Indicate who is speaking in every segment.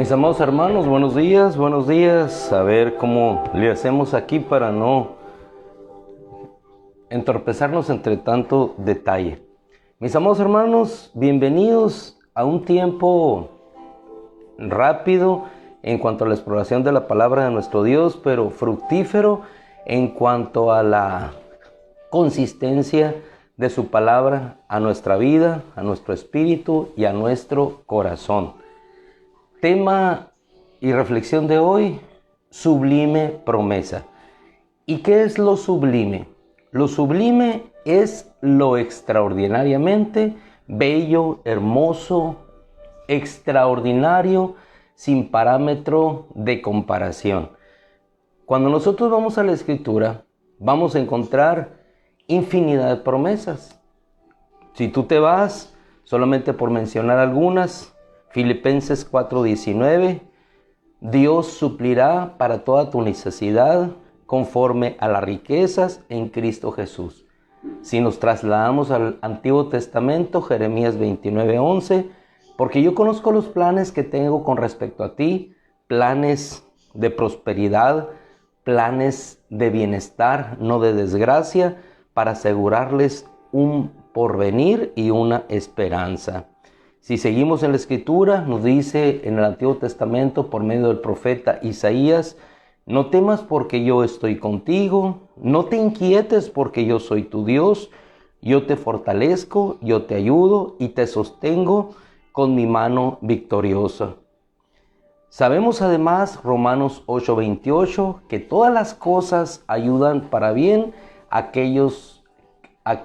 Speaker 1: Mis amados hermanos, buenos días, buenos días. A ver cómo le hacemos aquí para no entorpecernos entre tanto detalle. Mis amados hermanos, bienvenidos a un tiempo rápido en cuanto a la exploración de la palabra de nuestro Dios, pero fructífero en cuanto a la consistencia de su palabra a nuestra vida, a nuestro espíritu y a nuestro corazón. Tema y reflexión de hoy: sublime promesa. ¿Y qué es lo sublime? Lo sublime es lo extraordinariamente bello, hermoso, extraordinario, sin parámetro de comparación. Cuando nosotros vamos a la Escritura, vamos a encontrar infinidad de promesas. Si tú te vas, solamente por mencionar algunas, Filipenses 4:19, Dios suplirá para toda tu necesidad conforme a las riquezas en Cristo Jesús. Si nos trasladamos al Antiguo Testamento, Jeremías 29:11, porque yo conozco los planes que tengo con respecto a ti, planes de prosperidad, planes de bienestar, no de desgracia, para asegurarles un porvenir y una esperanza. Si seguimos en la Escritura, nos dice en el Antiguo Testamento por medio del profeta Isaías: no temas porque yo estoy contigo, no te inquietes porque yo soy tu Dios, yo te fortalezco, yo te ayudo y te sostengo con mi mano victoriosa. Sabemos además, Romanos 8:28, que todas las cosas ayudan para bien a aquellos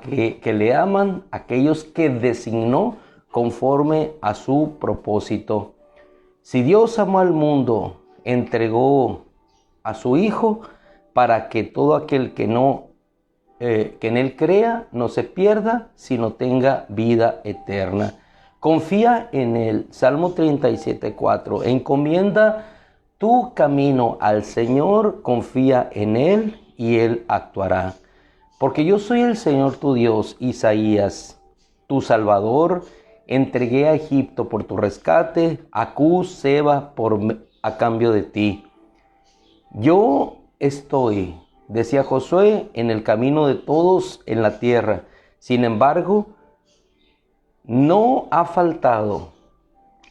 Speaker 1: que le aman, aquellos que designó conforme a su propósito. Si Dios amó al mundo, entregó a su Hijo para que todo aquel que en Él crea no se pierda, sino tenga vida eterna. Confía en Él. Salmo 37:4. Encomienda tu camino al Señor, confía en Él y Él actuará. Porque yo soy el Señor tu Dios, Isaías, tu Salvador. Entregué a Egipto por tu rescate, a Cus, Seba a cambio de ti. Yo estoy, decía Josué, en el camino de todos en la tierra. Sin embargo, no ha faltado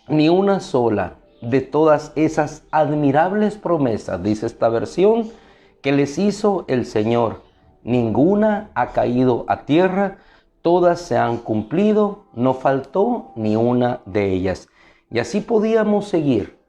Speaker 1: ni una sola de todas esas admirables promesas, dice esta versión, que les hizo el Señor. Ninguna ha caído a tierra. Todas se han cumplido, no faltó ni una de ellas. Y así podíamos seguir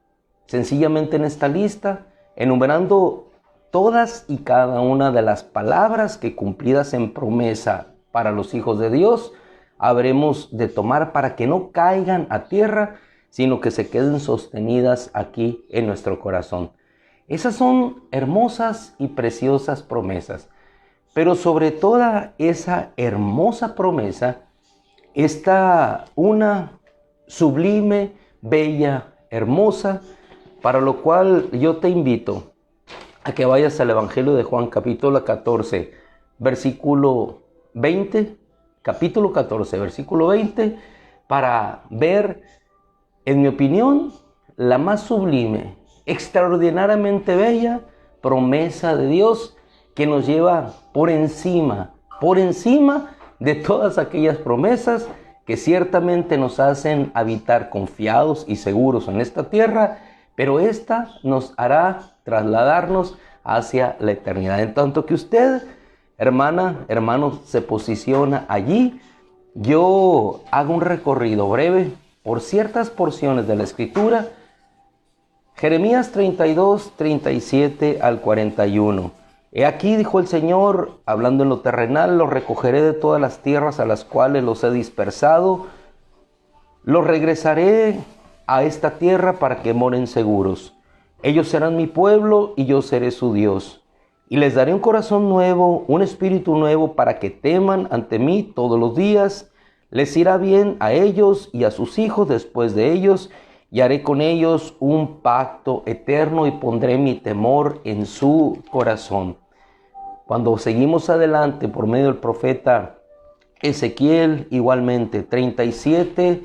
Speaker 1: sencillamente en esta lista, enumerando todas y cada una de las palabras que, cumplidas en promesa para los hijos de Dios, habremos de tomar para que no caigan a tierra, sino que se queden sostenidas aquí en nuestro corazón. Esas son hermosas y preciosas promesas. Pero sobre toda esa hermosa promesa está una sublime, bella, hermosa, para lo cual yo te invito a que vayas al Evangelio de Juan, capítulo 14, versículo 20, capítulo 14, versículo 20, para ver, en mi opinión, la más sublime, extraordinariamente bella promesa de Dios, que nos lleva por encima de todas aquellas promesas que ciertamente nos hacen habitar confiados y seguros en esta tierra, pero esta nos hará trasladarnos hacia la eternidad. En tanto que usted, hermana, hermano, se posiciona allí, yo hago un recorrido breve por ciertas porciones de la Escritura. Jeremías 32, 37 al 41. He aquí, dijo el Señor, hablando en lo terrenal: los recogeré de todas las tierras a las cuales los he dispersado, los regresaré a esta tierra para que moren seguros. Ellos serán mi pueblo y yo seré su Dios. Y les daré un corazón nuevo, un espíritu nuevo, para que teman ante mí todos los días. Les irá bien a ellos y a sus hijos después de ellos, y haré con ellos un pacto eterno y pondré mi temor en su corazón. Cuando seguimos adelante por medio del profeta Ezequiel, igualmente 37,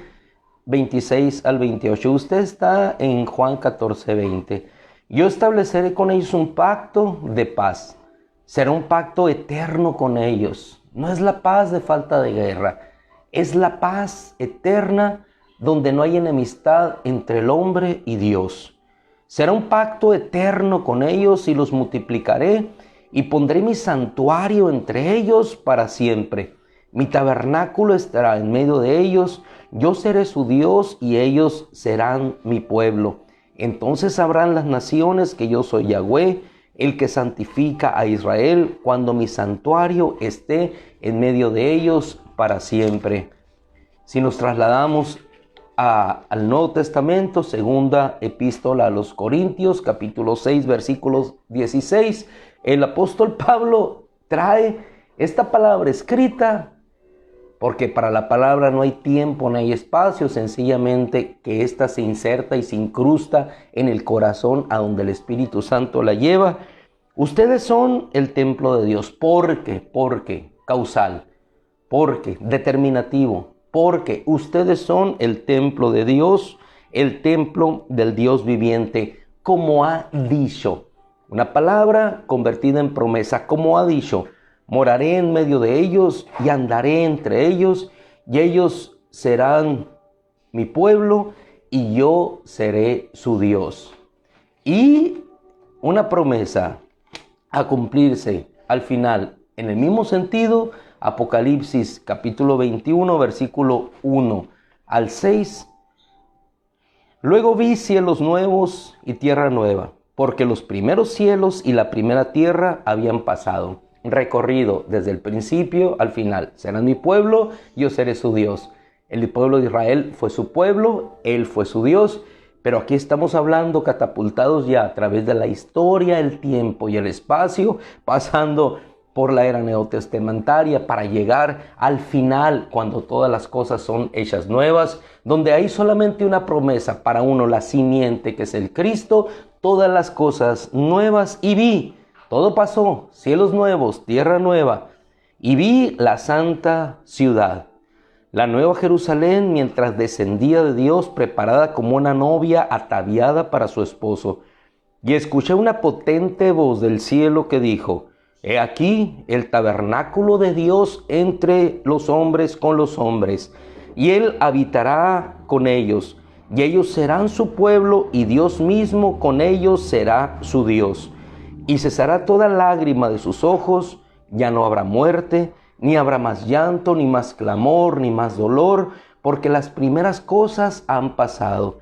Speaker 1: 26 al 28. Usted está en Juan 14, 20. Yo estableceré con ellos un pacto de paz. Será un pacto eterno con ellos. No es la paz de falta de guerra. Es la paz eterna donde no hay enemistad entre el hombre y Dios. Será un pacto eterno con ellos y los multiplicaré y pondré mi santuario entre ellos para siempre. Mi tabernáculo estará en medio de ellos. Yo seré su Dios y ellos serán mi pueblo. Entonces sabrán las naciones que yo soy Yahweh, el que santifica a Israel, cuando mi santuario esté en medio de ellos para siempre. Si nos trasladamos al Nuevo Testamento, segunda epístola a los Corintios, capítulo 6, versículos 16, el apóstol Pablo trae esta palabra escrita, porque para la palabra no hay tiempo, no hay espacio, sencillamente que ésta se inserta y se incrusta en el corazón a donde el Espíritu Santo la lleva. Ustedes son el templo de Dios. Porque, causal, porque, determinativo, porque ustedes son el templo de Dios, el templo del Dios viviente, como ha dicho. Una palabra convertida en promesa, como ha dicho. Moraré en medio de ellos y andaré entre ellos, y ellos serán mi pueblo y yo seré su Dios. Y una promesa a cumplirse al final, en el mismo sentido, Apocalipsis capítulo 21, versículo 1 al 6. Luego vi cielos nuevos y tierra nueva, porque los primeros cielos y la primera tierra habían pasado. Recorrido desde el principio al final. Serán mi pueblo, yo seré su Dios. El pueblo de Israel fue su pueblo, él fue su Dios. Pero aquí estamos hablando catapultados ya a través de la historia, el tiempo y el espacio, pasando por la era neotestamentaria para llegar al final, cuando todas las cosas son hechas nuevas, donde hay solamente una promesa para uno, la simiente que es el Cristo, todas las cosas nuevas. Y vi, todo pasó, cielos nuevos, tierra nueva, y vi la santa ciudad, la nueva Jerusalén, mientras descendía de Dios, preparada como una novia ataviada para su esposo. Y escuché una potente voz del cielo que dijo: He aquí el tabernáculo de Dios entre los hombres con los hombres, y Él habitará con ellos, y ellos serán su pueblo, y Dios mismo con ellos será su Dios. Y cesará toda lágrima de sus ojos, ya no habrá muerte, ni habrá más llanto, ni más clamor, ni más dolor, porque las primeras cosas han pasado.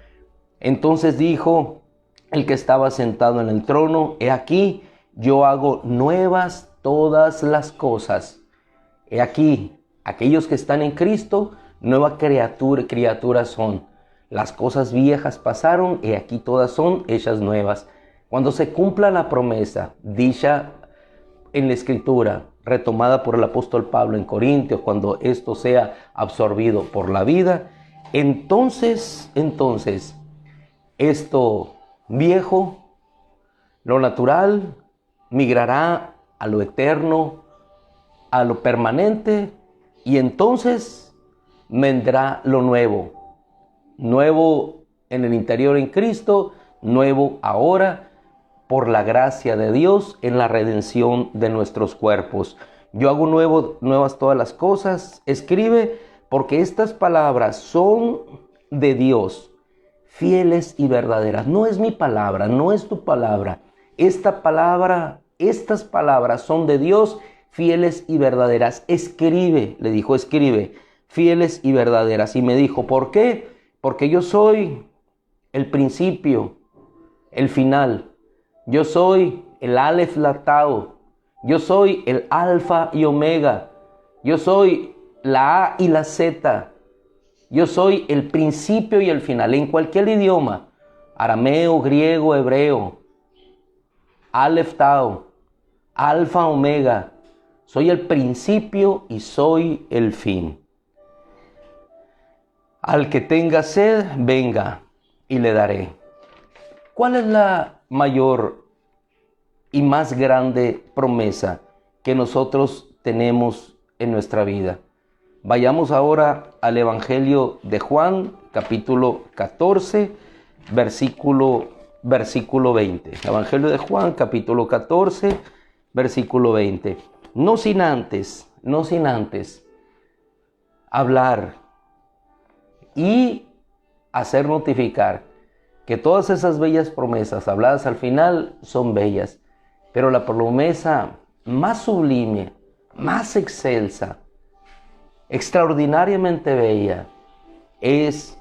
Speaker 1: Entonces dijo el que estaba sentado en el trono: He aquí, yo hago nuevas todas las cosas. He aquí, aquellos que están en Cristo, nueva criatura son. Las cosas viejas pasaron, y aquí todas son hechas nuevas. Cuando se cumpla la promesa dicha en la Escritura, retomada por el apóstol Pablo en Corintios, cuando esto sea absorbido por la vida, entonces, esto viejo, lo natural, migrará a lo eterno, a lo permanente, y entonces vendrá lo nuevo. Nuevo en el interior en Cristo, nuevo ahora, por la gracia de Dios en la redención de nuestros cuerpos. Yo hago nuevas todas las cosas. Escribe, porque estas palabras son de Dios, fieles y verdaderas. No es mi palabra, no es tu palabra. Estas palabras son de Dios, fieles y verdaderas. Escribe, le dijo, escribe, fieles y verdaderas. Y me dijo, ¿por qué? Porque yo soy el principio, el final. Yo soy el Aleph la Tau. Yo soy el Alfa y Omega. Yo soy la A y la Z. Yo soy el principio y el final. En cualquier idioma, arameo, griego, hebreo, Aleph Tau, Alfa, Omega. Soy el principio y soy el fin. Al que tenga sed, venga y le daré. ¿Cuál es la mayor y más grande promesa que nosotros tenemos en nuestra vida? Vayamos ahora al Evangelio de Juan, capítulo 14, versículo 20. Evangelio de Juan, capítulo 14, versículo 20. No sin antes hablar y hacer notificar que todas esas bellas promesas habladas al final son bellas, pero la promesa más sublime, más excelsa, extraordinariamente bella, es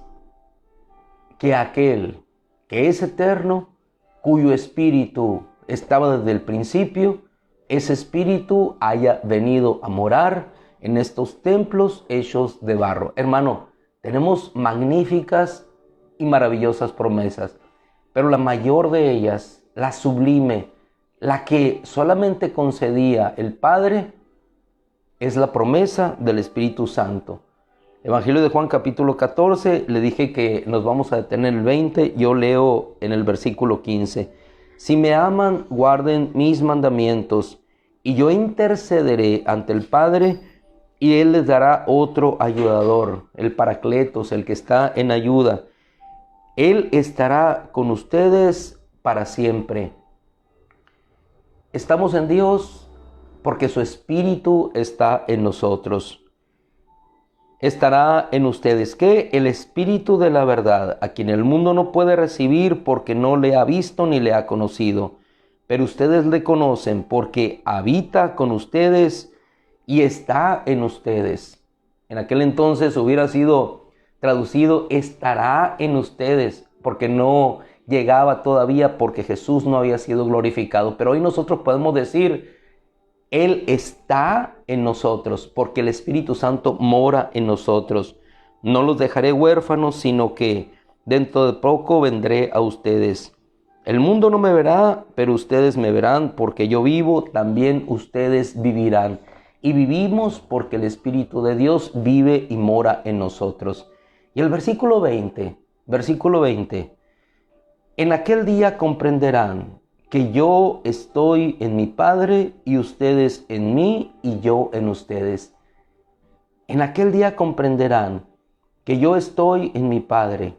Speaker 1: que aquel que es eterno, cuyo espíritu estaba desde el principio, ese espíritu haya venido a morar en estos templos hechos de barro. Hermano, tenemos magníficas y maravillosas promesas, pero la mayor de ellas, la sublime, la que solamente concedía el Padre, es la promesa del Espíritu Santo. Evangelio de Juan capítulo 14, le dije que nos vamos a detener en el 20, yo leo en el versículo 15. Si me aman, guarden mis mandamientos, y yo intercederé ante el Padre, y Él les dará otro ayudador, el Paracletos, el que está en ayuda. Él estará con ustedes para siempre. Estamos en Dios porque su Espíritu está en nosotros. Estará en ustedes, ¿qué? El Espíritu de la verdad, a quien el mundo no puede recibir porque no le ha visto ni le ha conocido. Pero ustedes le conocen porque habita con ustedes y está en ustedes. En aquel entonces hubiera sido traducido, estará en ustedes, porque no llegaba todavía, porque Jesús no había sido glorificado. Pero hoy nosotros podemos decir, Él está en nosotros, porque el Espíritu Santo mora en nosotros. No los dejaré huérfanos, sino que dentro de poco vendré a ustedes. El mundo no me verá, pero ustedes me verán, porque yo vivo, también ustedes vivirán. Y vivimos porque el Espíritu de Dios vive y mora en nosotros. Y el versículo 20, en aquel día comprenderán que yo estoy en mi Padre y ustedes en mí y yo en ustedes. En aquel día comprenderán que yo estoy en mi Padre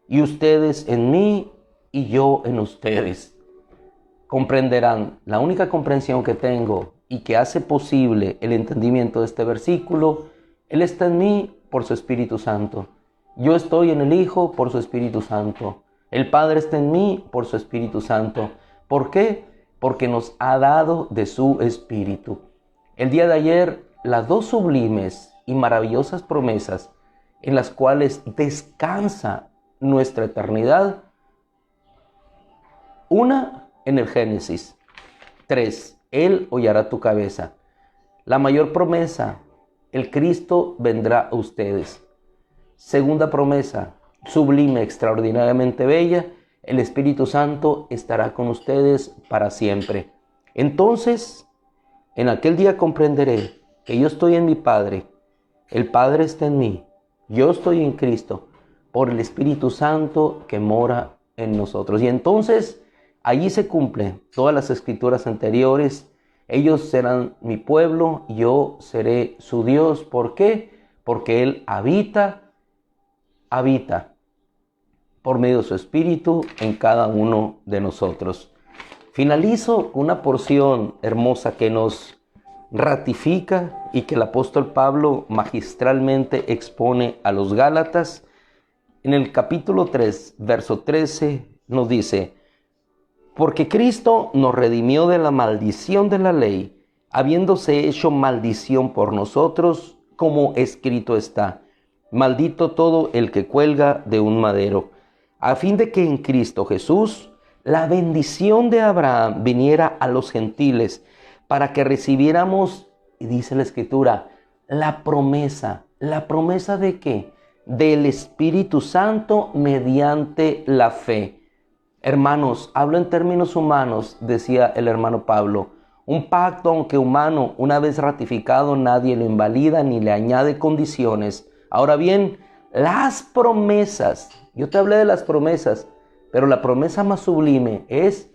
Speaker 1: y ustedes en mí y yo en ustedes. Comprenderán. La única comprensión que tengo y que hace posible el entendimiento de este versículo, Él está en mí por su Espíritu Santo. Yo estoy en el Hijo por su Espíritu Santo. El Padre está en mí por su Espíritu Santo. ¿Por qué? Porque nos ha dado de su Espíritu. El día de ayer, las dos sublimes y maravillosas promesas en las cuales descansa nuestra eternidad. Una en el Génesis 3, Él hollará tu cabeza. La mayor promesa, el Cristo vendrá a ustedes. Segunda promesa, sublime, extraordinariamente bella, el Espíritu Santo estará con ustedes para siempre. Entonces, en aquel día comprenderé que yo estoy en mi Padre, el Padre está en mí, yo estoy en Cristo, por el Espíritu Santo que mora en nosotros. Y entonces, allí se cumplen todas las escrituras anteriores. Ellos serán mi pueblo, yo seré su Dios. ¿Por qué? Porque Él habita por medio de su Espíritu en cada uno de nosotros. Finalizo con una porción hermosa que nos ratifica y que el apóstol Pablo magistralmente expone a los Gálatas. En el capítulo 3, verso 13, nos dice: porque Cristo nos redimió de la maldición de la ley, habiéndose hecho maldición por nosotros, como escrito está: maldito todo el que cuelga de un madero, a fin de que en Cristo Jesús la bendición de Abraham viniera a los gentiles, para que recibiéramos, y dice la Escritura, la promesa. ¿La promesa de qué? Del Espíritu Santo mediante la fe. Hermanos, hablo en términos humanos, decía el hermano Pablo. Un pacto, aunque humano, una vez ratificado, nadie lo invalida ni le añade condiciones. Ahora bien, las promesas, yo te hablé de las promesas, pero la promesa más sublime es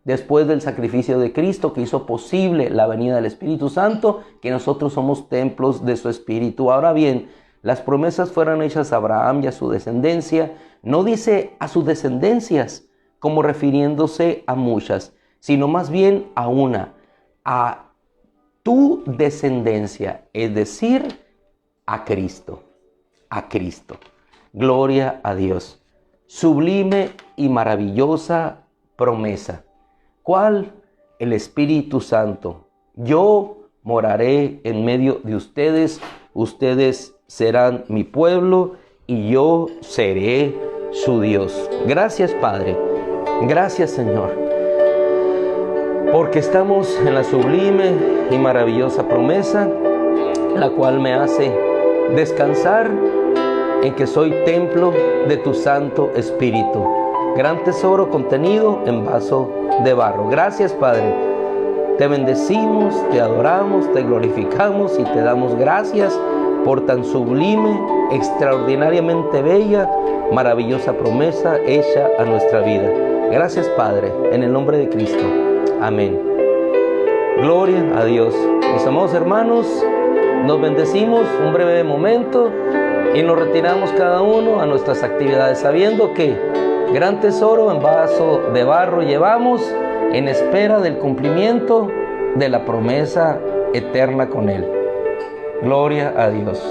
Speaker 1: después del sacrificio de Cristo que hizo posible la venida del Espíritu Santo, que nosotros somos templos de su Espíritu. Ahora bien, las promesas fueron hechas a Abraham y a su descendencia. No dice a sus descendencias como refiriéndose a muchas, sino más bien a una, a tu descendencia, es decir, a Cristo, a Cristo. Gloria a Dios. Sublime y maravillosa promesa. ¿Cuál? El Espíritu Santo. Yo moraré en medio de ustedes, ustedes serán mi pueblo y yo seré su Dios. Gracias, Padre. Gracias, Señor, porque estamos en la sublime y maravillosa promesa, la cual me hace descansar en que soy templo de tu Santo Espíritu. Gran tesoro contenido en vaso de barro. Gracias, Padre. Te bendecimos, te adoramos, te glorificamos y te damos gracias por tan sublime, extraordinariamente bella, maravillosa promesa hecha a nuestra vida. Gracias, Padre, en el nombre de Cristo. Amén. Gloria a Dios. Mis amados hermanos, nos bendecimos un breve momento y nos retiramos cada uno a nuestras actividades, sabiendo que gran tesoro en vaso de barro llevamos en espera del cumplimiento de la promesa eterna con Él. Gloria a Dios.